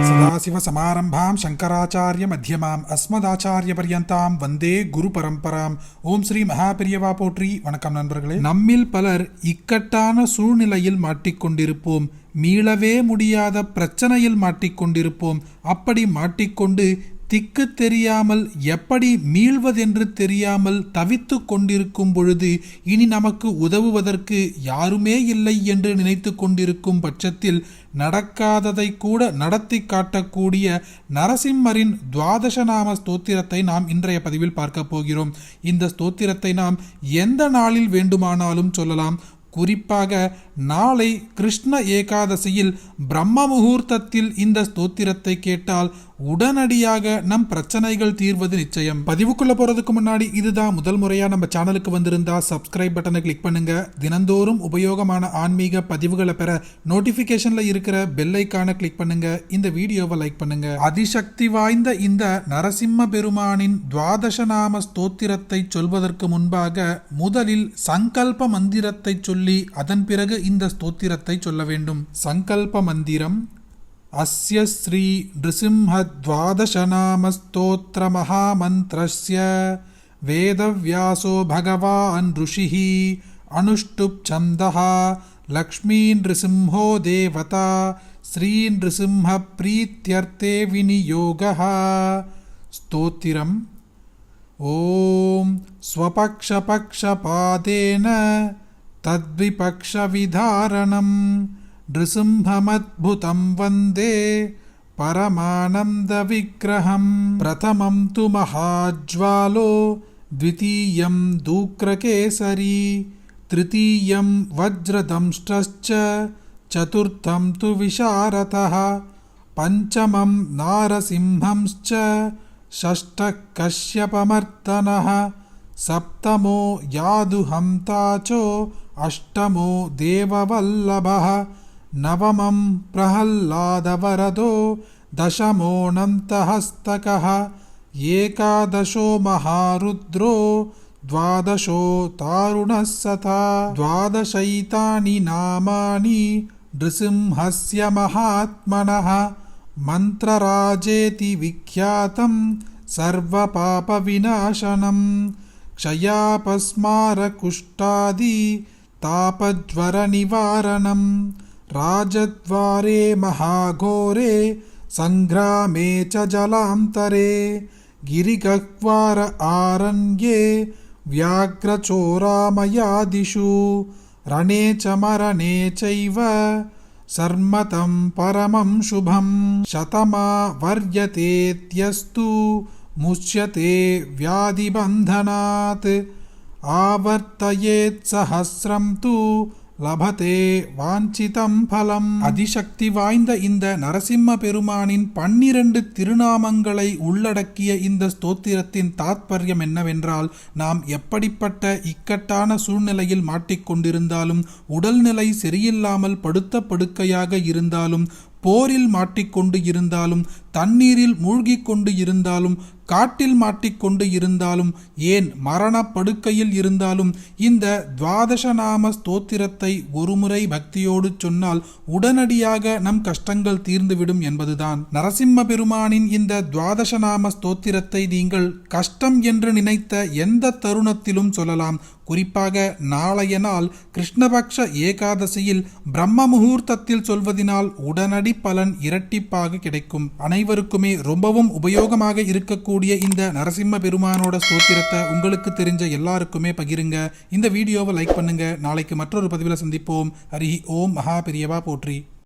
சதாசிவசமாரம்பாம் சங்கராச்சாரிய மத்தியமாம் அஸ்மதாச்சாரிய பர்யந்தாம் வந்தே குரு பரம்பராம். ஓம் ஸ்ரீ மகாபெரியவா போற்றி. வணக்கம் நண்பர்களே. நம்மில் பலர் இக்கட்டான சூழ்நிலையில் மாட்டிக்கொண்டிருப்போம். மீளவே முடியாத பிரச்சனையில் மாட்டிக்கொண்டிருப்போம். அப்படி மாட்டிக்கொண்டு திக்கு தெரியாமல் எப்படி மீள்வதென்று தெரியாமல் தவித்து கொண்டிருக்கும் பொழுது இனி நமக்கு உதவுவதற்கு யாருமே இல்லை என்று நினைத்து கொண்டிருக்கும் பட்சத்தில் நடக்காததை கூட நடத்தி காட்டக்கூடிய நரசிம்மரின் துவாதசநாம ஸ்தோத்திரத்தை நாம் இன்றைய பதிவில் பார்க்க போகிறோம். இந்த ஸ்தோத்திரத்தை நாம் எந்த நாளில் வேண்டுமானாலும் சொல்லலாம். குறிப்பாக நாளை கிருஷ்ண ஏகாதசியில் பிரம்ம முகூர்த்தத்தில் இந்த ஸ்தோத்திரத்தை கேட்டால் உடனடியாக நம் பிரச்சனைகள் தீர்வது நிச்சயம். பதிவுக்குள்ள போறதுக்கு முன்னாடி இதுதான் முதல் முறையா நம்ம சேனலுக்கு வந்திருந்தா சப்ஸ்கிரைப் பட்டனை கிளிக் பண்ணுங்க. தினந்தோறும் உபயோகமான ஆன்மீக பதிவுகளை பெற நோட்டிபிகேஷன்ல இருக்கிற பெல் ஐகானை கிளிக் பண்ணுங்க. இந்த வீடியோவை லைக் பண்ணுங்க. அதிசக்தி வாய்ந்த இந்த நரசிம்ம பெருமானின் துவாதசநாம ஸ்தோத்திரத்தை சொல்வதற்கு முன்பாக முதலில் சங்கல்ப மந்திரத்தை சொல்லி அதன் பிறகு இந்த ஸ்தோத்திரத்தை சொல்ல வேண்டும். சங்கல்ப மந்திரம்: அஸ்ய ஸ்ரீ நிருசிம்ஹத்வாதசநாம ஸ்தோத்திர மகாமந்திரஸ்ய வேதவ்யாசோ பகவான் ருஷிः அனுஷ்டுப் சந்தः லக்ஷ்மீ நிருசிம்ஹோ தேவதா ஸ்ரீ நிருசிம்ஹ ப்ரீத்யர்த்தே விநியோகः. ஸ்தோத்திரம்: ஓம் ஸ்வபக்ஷபக்ஷபாதேன தத்விபக்ஷவிதாரணம் நிருசிம்ஹமத்புதம் வந்தே பரமானந்த விக்கிரகம். பிரதமம் து மகாஜ்வாலோ த்விதீயம் தூக்ரகேசரி திருத்தீயம் வஜ்ரதம்ஷ்டச்ச சதுர்த்தம் து விசாரதः பஞ்சமம் நாரசிம்ஹம்ச்ச ஷஷ்டः கஷ்யபமர்த்தனः சப்தமோ யாதுஹந்தாச்சோ அஷ்டமோ தேவவல்லபः நவமம் பிரஹல்லாதவரதோ தசமோऽனந்தஹஸ்தகः ஏகாதசோ மகாருத்ரோ द्वादशो तारुणः सता. द्वादशैतानि नामानि नृसिंहस्य महात्मनः मन्त्रराजेति विख्यातं सर्वपापविनाशनं क्षयापस्मारकुष्ठादि तापज्वरनिवारणं राजद्वारे महाघोरे संग्रामे च जलान्तरे गिरिगह्वार आरण्ये व्याघ्रचोरामयादिषु रणे च मरणे चैव सर्मतं परमं शुभं शतमा वर्यतेत्यस्तु मुच्यते व्याधिबन्धनात् आवर्तयेत् सहस्रं तु லபதே வாஞ்சிதம் பலம். அதிசக்தி வாய்ந்த இந்த நரசிம்ம பெருமானின் 12 திருநாமங்களை உள்ளடக்கிய இந்த ஸ்தோத்திரத்தின் தாத்பர்யம் என்னவென்றால், நாம் எப்படிப்பட்ட இக்கட்டான சூழ்நிலையில் மாட்டிக்கொண்டிருந்தாலும், உடல்நிலை சரியில்லாமல் படுத்த படுக்கையாக இருந்தாலும், போரில் மாட்டிக்கொண்டு இருந்தாலும், தண்ணீரில் மூழ்கி கொண்டு இருந்தாலும், காட்டில் மாட்டிக்கொண்டு இருந்தாலும், ஏன் மரண படுக்கையில் இருந்தாலும் இந்த துவாதசநாம ஸ்தோத்திரத்தை ஒருமுறை பக்தியோடு சொன்னால் உடனடியாக நம் கஷ்டங்கள் தீர்ந்துவிடும் என்பதுதான். நரசிம்ம பெருமானின் இந்த துவாதசநாம ஸ்தோத்திரத்தை நீங்கள் கஷ்டம் என்று நினைத்த எந்த தருணத்திலும் சொல்லலாம். குறிப்பாக நாளைய நாள் கிருஷ்ணபக்ஷ ஏகாதசியில் பிரம்ம முகூர்த்தத்தில் சொல்வதனால் உடனடி பலன் இரட்டிப்பாக கிடைக்கும். அனைவருக்குமே ரொம்பவும் உபயோகமாக இருக்கக்கூடிய இந்த நரசிம்ம பெருமானோட ஸ்தோத்திரத்தை உங்களுக்கு தெரிஞ்ச எல்லாருக்குமே பகிருங்க. இந்த வீடியோவை லைக் பண்ணுங்க. நாளைக்கு மற்றொரு பதிவில் சந்திப்போம். ஹரி ஓம். மகாபெரியவா போற்றி.